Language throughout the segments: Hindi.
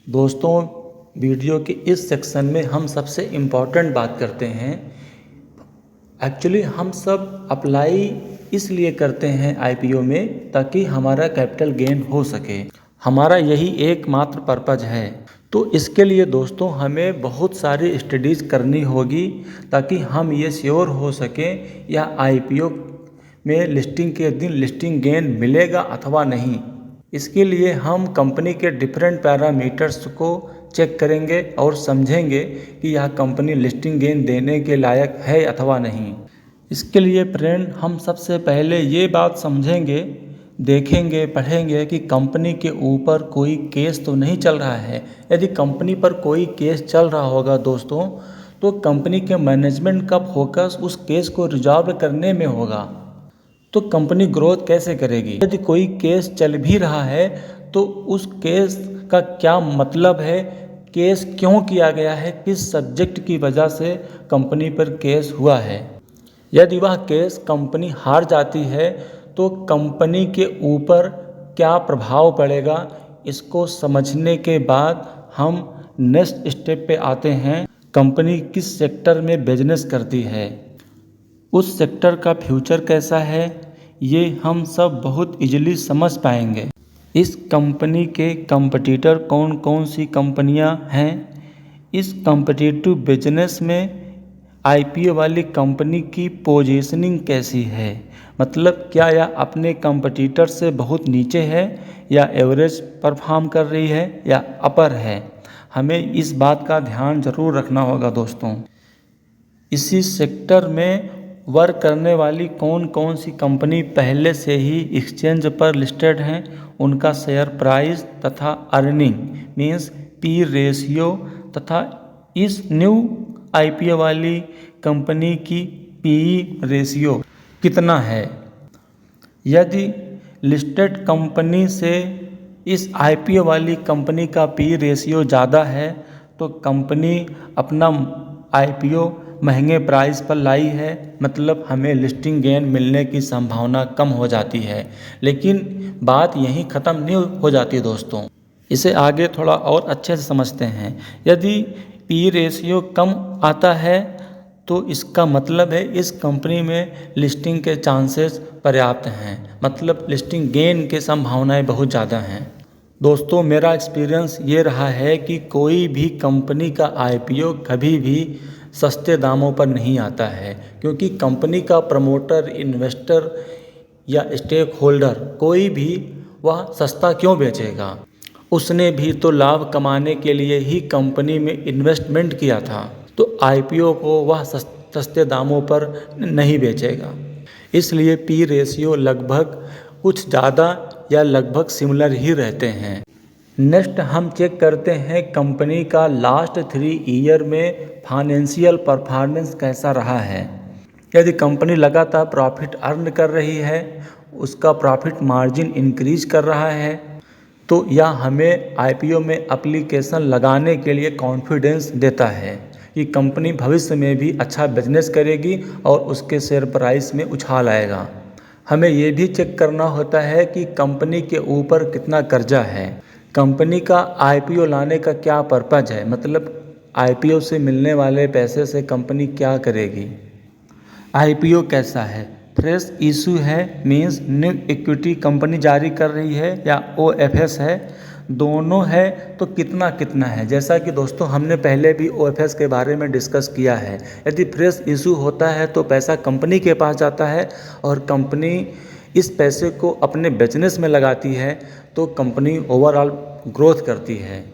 दोस्तों, वीडियो के इस सेक्शन में हम सबसे इम्पॉर्टेंट बात करते हैं। एक्चुअली हम सब अप्लाई इसलिए करते हैं आईपीओ में ताकि हमारा कैपिटल गेन हो सके। हमारा यही एकमात्र पर्पज़ है। तो इसके लिए दोस्तों हमें बहुत सारी स्टडीज़ करनी होगी ताकि हम ये श्योर हो सकें या आईपीओ में लिस्टिंग के दिन लिस्टिंग गेन मिलेगा अथवा नहीं। इसके लिए हम कंपनी के डिफरेंट पैरामीटर्स को चेक करेंगे और समझेंगे कि यह कंपनी लिस्टिंग गेन देने के लायक है अथवा नहीं। इसके लिए फ्रेंड हम सबसे पहले ये बात समझेंगे, देखेंगे, पढ़ेंगे कि कंपनी के ऊपर कोई केस तो नहीं चल रहा है। यदि कंपनी पर कोई केस चल रहा होगा दोस्तों, तो कंपनी के मैनेजमेंट का फोकस उस केस को रिजॉल्व करने में होगा। तो कंपनी ग्रोथ कैसे करेगी? यदि कोई केस चल भी रहा है तो उस केस का क्या मतलब है, केस क्यों किया गया है, किस सब्जेक्ट की वजह से कंपनी पर केस हुआ है। यदि वह केस कंपनी हार जाती है तो कंपनी के ऊपर क्या प्रभाव पड़ेगा, इसको समझने के बाद हम नेक्स्ट स्टेप पे आते हैं। कंपनी किस सेक्टर में बिजनेस करती है, उस सेक्टर का फ्यूचर कैसा है, ये हम सब बहुत इजीली समझ पाएंगे। इस कंपनी के कंपटीटर कौन कौन सी कंपनियां हैं, इस कॉम्पिटिटिव बिजनेस में आईपीओ वाली कंपनी की पोजीशनिंग कैसी है, मतलब क्या यह अपने कंपटीटर से बहुत नीचे है या एवरेज परफॉर्म कर रही है या अपर है। हमें इस बात का ध्यान ज़रूर रखना होगा दोस्तों। इसी सेक्टर में वर्क करने वाली कौन कौन सी कंपनी पहले से ही एक्सचेंज पर लिस्टेड हैं, उनका शेयर प्राइस तथा अर्निंग मीन्स पी रेशियो तथा इस न्यू आईपीओ वाली कंपनी की पीई रेशियो कितना है। यदि लिस्टेड कंपनी से इस आईपीओ वाली कंपनी का पी रेशियो ज़्यादा है तो कंपनी अपना आईपीओ महंगे प्राइस पर लाई है, मतलब हमें लिस्टिंग गेन मिलने की संभावना कम हो जाती है। लेकिन बात यहीं ख़त्म नहीं हो जाती दोस्तों, इसे आगे थोड़ा और अच्छे से समझते हैं। यदि पी रेशियो कम आता है तो इसका मतलब है इस कंपनी में लिस्टिंग के चांसेस पर्याप्त हैं, मतलब लिस्टिंग गेन के संभावनाएं बहुत ज़्यादा हैं। दोस्तों, मेरा एक्सपीरियंस ये रहा है कि कोई भी कंपनी का आईपीओ कभी भी सस्ते दामों पर नहीं आता है, क्योंकि कंपनी का प्रमोटर, इन्वेस्टर या स्टेक होल्डर कोई भी वह सस्ता क्यों बेचेगा। उसने भी तो लाभ कमाने के लिए ही कंपनी में इन्वेस्टमेंट किया था, तो आईपीओ को वह सस्ते दामों पर नहीं बेचेगा। इसलिए पी रेशियो लगभग कुछ ज़्यादा या लगभग सिमिलर ही रहते हैं। नेक्स्ट हम चेक करते हैं कंपनी का लास्ट 3 ईयर में फाइनेंशियल परफॉर्मेंस कैसा रहा है। यदि कंपनी लगातार प्रॉफिट अर्न कर रही है, उसका प्रॉफिट मार्जिन इंक्रीज कर रहा है, तो यह हमें आईपीओ में एप्लीकेशन लगाने के लिए कॉन्फिडेंस देता है कि कंपनी भविष्य में भी अच्छा बिजनेस करेगी और उसके शेयर प्राइस में उछाल आएगा। हमें ये भी चेक करना होता है कि कंपनी के ऊपर कितना कर्जा है, कंपनी का आईपीओ लाने का क्या पर्पज़ है, मतलब आईपीओ से मिलने वाले पैसे से कंपनी क्या करेगी। आईपीओ कैसा है, फ्रेश इशू है मींस न्यू इक्विटी कंपनी जारी कर रही है या ओएफएस है, दोनों है तो कितना कितना है। जैसा कि दोस्तों हमने पहले भी ओएफएस के बारे में डिस्कस किया है। यदि फ्रेश इशू होता है तो पैसा कंपनी के पास जाता है और कंपनी इस पैसे को अपने बिजनेस में लगाती है तो कंपनी ओवरऑल ग्रोथ करती है।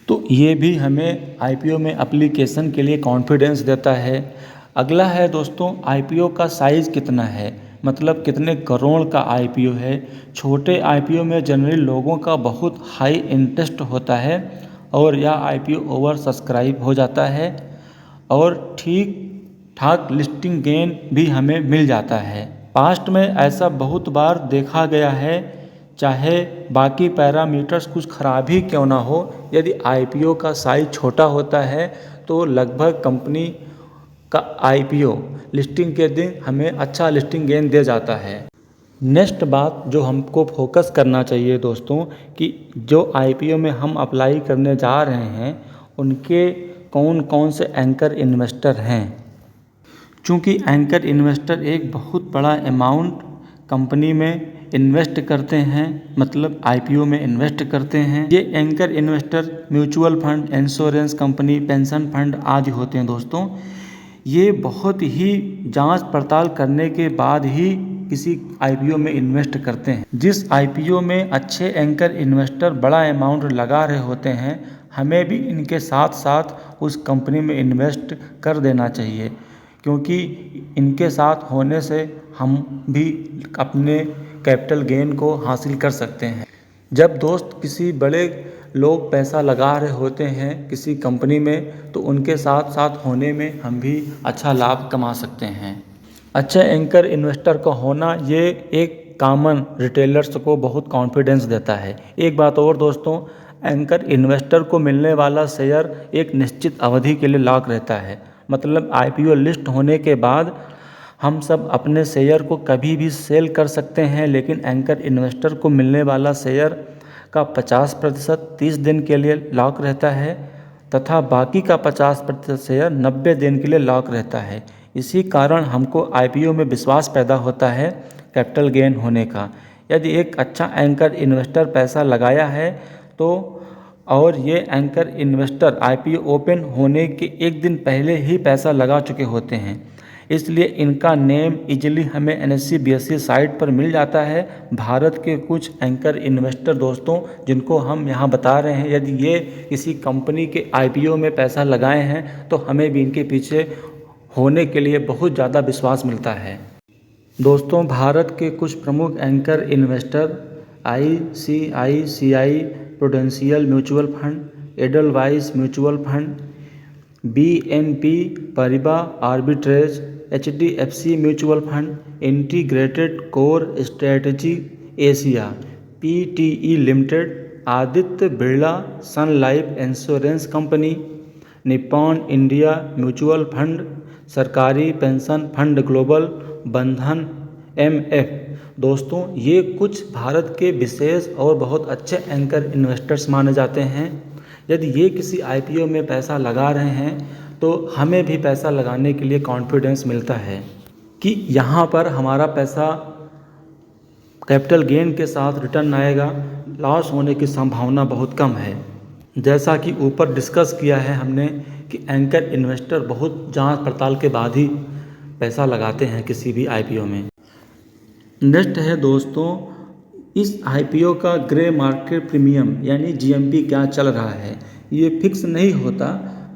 तो ये भी हमें आईपीओ में एप्लीकेशन के लिए कॉन्फिडेंस देता है। अगला है दोस्तों आईपीओ का साइज़ कितना है, मतलब कितने करोड़ का आईपीओ है। छोटे आईपीओ में जनरली लोगों का बहुत हाई इंटरेस्ट होता है और यह आईपीओ ओवर सब्सक्राइब हो जाता है और ठीक ठाक लिस्टिंग गेन भी हमें मिल जाता है। पास्ट में ऐसा बहुत बार देखा गया है, चाहे बाकी पैरामीटर्स कुछ खराब ही क्यों ना हो, यदि आईपीओ का साइज छोटा होता है तो लगभग कंपनी का आईपीओ लिस्टिंग के दिन हमें अच्छा लिस्टिंग गेन दे जाता है। नेक्स्ट बात जो हमको फोकस करना चाहिए दोस्तों, कि जो आईपीओ में हम अप्लाई करने जा रहे हैं उनके कौन कौन से एंकर इन्वेस्टर हैं। चूँकि एंकर इन्वेस्टर एक बहुत बड़ा अमाउंट कंपनी में इन्वेस्ट करते हैं, मतलब आईपीओ में इन्वेस्ट करते हैं। ये anchor investor mutual fund, insurance company, pension fund आदि होते हैं दोस्तों। ये बहुत ही जांच पड़ताल करने के बाद ही किसी आईपीओ में इन्वेस्ट करते हैं। जिस आईपीओ में अच्छे एंकर इन्वेस्टर बड़ा अमाउंट लगा रहे होते हैं, हमें भी इनके साथ साथ उस कंपनी में इन्वेस्ट कर देना चाहिए, क्योंकि इनके साथ होने से हम भी अपने कैपिटल गेन को हासिल कर सकते हैं। जब दोस्त किसी बड़े लोग पैसा लगा रहे होते हैं किसी कंपनी में, तो उनके साथ साथ होने में हम भी अच्छा लाभ कमा सकते हैं। अच्छे एंकर इन्वेस्टर का होना ये एक कॉमन रिटेलर्स को बहुत कॉन्फिडेंस देता है। एक बात और दोस्तों, एंकर इन्वेस्टर को मिलने वाला शेयर एक निश्चित अवधि के लिए लॉक रहता है। मतलब आईपीओ लिस्ट होने के बाद हम सब अपने शेयर को कभी भी सेल कर सकते हैं, लेकिन एंकर इन्वेस्टर को मिलने वाला शेयर का 50% 30 दिन के लिए लॉक रहता है तथा बाकी का 50% शेयर 90 दिन के लिए लॉक रहता है। इसी कारण हमको आईपीओ में विश्वास पैदा होता है कैपिटल गेन होने का। यदि एक अच्छा एंकर इन्वेस्टर पैसा लगाया है तो, और ये एंकर इन्वेस्टर आईपीओ ओपन होने के एक दिन पहले ही पैसा लगा चुके होते हैं, इसलिए इनका नेम इजीली हमें एनएससी बीएससी साइट पर मिल जाता है। भारत के कुछ एंकर इन्वेस्टर दोस्तों जिनको हम यहाँ बता रहे हैं, यदि ये किसी कंपनी के आईपीओ में पैसा लगाए हैं तो हमें भी इनके पीछे होने के लिए बहुत ज़्यादा विश्वास मिलता है। दोस्तों, भारत के कुछ प्रमुख anchor investor ICICI Prudential mutual fund, Edelweiss mutual fund, BNP Paribas arbitrage, HDFC mutual fund, integrated core strategy Asia, PTE limited, Aditya Birla sun life insurance company, Nippon India mutual fund, सरकारी pension fund global, Bandhan MF. दोस्तों, ये कुछ भारत के विशेष और बहुत अच्छे एंकर इन्वेस्टर्स माने जाते हैं। यदि ये किसी आईपीओ में पैसा लगा रहे हैं तो हमें भी पैसा लगाने के लिए कॉन्फिडेंस मिलता है कि यहाँ पर हमारा पैसा कैपिटल गेन के साथ रिटर्न आएगा, लॉस होने की संभावना बहुत कम है। जैसा कि ऊपर डिस्कस किया है हमने कि एंकर इन्वेस्टर बहुत जांच पड़ताल के बाद ही पैसा लगाते हैं किसी भी आईपीओ में। नेक्स्ट है दोस्तों, इस आईपीओ का ग्रे मार्केट प्रीमियम यानी जीएमपी क्या चल रहा है। ये फिक्स नहीं होता,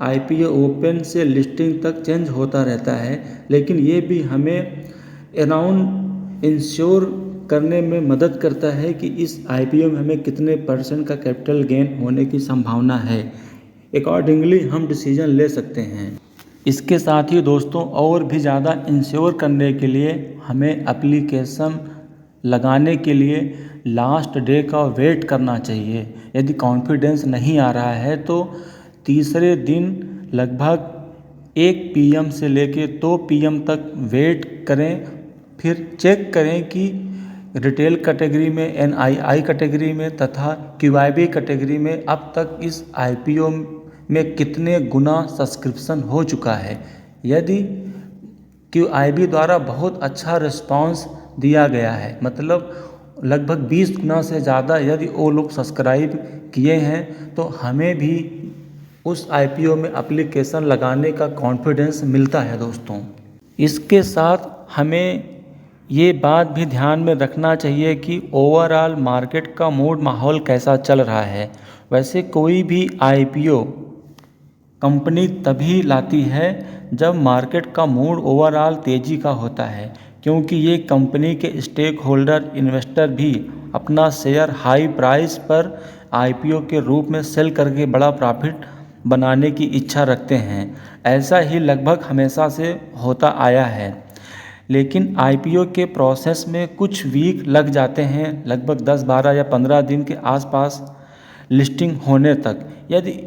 आईपीओ ओपन से लिस्टिंग तक चेंज होता रहता है, लेकिन ये भी हमें अराउंड इंश्योर करने में मदद करता है कि इस आईपीओ में हमें कितने % का कैपिटल गेन होने की संभावना है। अकॉर्डिंगली हम डिसीजन ले सकते हैं। इसके साथ ही दोस्तों, और भी ज़्यादा इंश्योर करने के लिए हमें एप्लीकेशन लगाने के लिए लास्ट डे का वेट करना चाहिए। यदि कॉन्फिडेंस नहीं आ रहा है तो तीसरे दिन लगभग 1 PM से लेके 2 PM तक वेट करें, फिर चेक करें कि रिटेल कैटेगरी में, एनआईआई कैटेगरी में तथा क्यूआईबी कैटेगरी में अब तक इस आईपीओ में कितने गुना सब्सक्रिप्शन हो चुका है। यदि क्यूआईबी द्वारा बहुत अच्छा रिस्पांस दिया गया है, मतलब लगभग 20 गुना से ज़्यादा यदि वो लोग सब्सक्राइब किए हैं, तो हमें भी उस आईपीओ में एप्लीकेशन लगाने का कॉन्फिडेंस मिलता है दोस्तों। इसके साथ हमें ये बात भी ध्यान में रखना चाहिए कि ओवरऑल मार्केट का मूड माहौल कैसा चल रहा है। वैसे कोई भी आईपीओ कंपनी तभी लाती है जब मार्केट का मूड ओवरऑल तेज़ी का होता है, क्योंकि ये कंपनी के स्टेक होल्डर इन्वेस्टर भी अपना शेयर हाई प्राइस पर आईपीओ के रूप में सेल करके बड़ा प्रॉफिट बनाने की इच्छा रखते हैं। ऐसा ही लगभग हमेशा से होता आया है, लेकिन आईपीओ के प्रोसेस में कुछ वीक लग जाते हैं, लगभग 10, 12 या 15 दिन के आसपास लिस्टिंग होने तक। यदि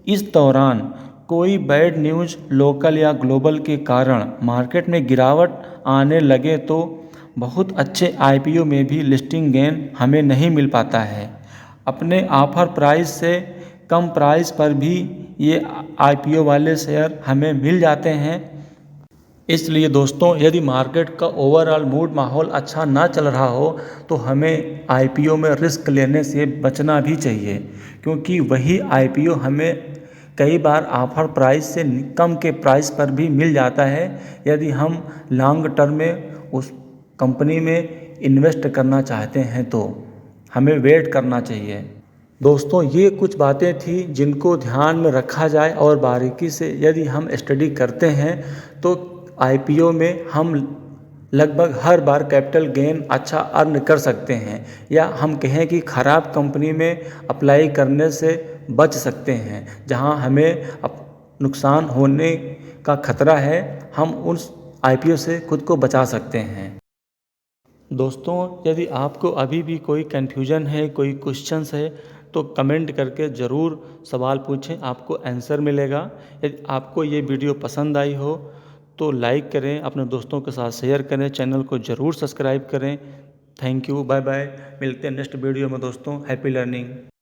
इस दौरान कोई बैड न्यूज़ लोकल या ग्लोबल के कारण मार्केट में गिरावट आने लगे तो बहुत अच्छे आईपीओ में भी लिस्टिंग गेन हमें नहीं मिल पाता है। अपने ऑफर प्राइस से कम प्राइस पर भी ये आईपीओ वाले शेयर हमें मिल जाते हैं। इसलिए दोस्तों, यदि मार्केट का ओवरऑल मूड माहौल अच्छा ना चल रहा हो तो हमें आईपीओ में रिस्क लेने से बचना भी चाहिए, क्योंकि वही आईपीओ हमें कई बार ऑफर प्राइस से कम के प्राइस पर भी मिल जाता है। यदि हम लॉन्ग टर्म में उस कंपनी में इन्वेस्ट करना चाहते हैं तो हमें वेट करना चाहिए। दोस्तों, ये कुछ बातें थी जिनको ध्यान में रखा जाए और बारीकी से यदि हम स्टडी करते हैं तो आईपीओ में हम लगभग हर बार कैपिटल गेन अच्छा अर्न कर सकते हैं, या हम कहें कि ख़राब कंपनी में अप्लाई करने से बच सकते हैं जहां हमें नुकसान होने का खतरा है। हम उस आईपीओ से खुद को बचा सकते हैं। दोस्तों, यदि आपको अभी भी कोई कन्फ्यूजन है, कोई क्वेश्चंस है तो कमेंट करके ज़रूर सवाल पूछें, आपको आंसर मिलेगा। यदि आपको ये वीडियो पसंद आई हो तो लाइक करें, अपने दोस्तों के साथ शेयर करें, चैनल को ज़रूर सब्सक्राइब करें। Thank you, bye bye. मिलते हैं नेक्स्ट वीडियो में दोस्तों। Happy learning.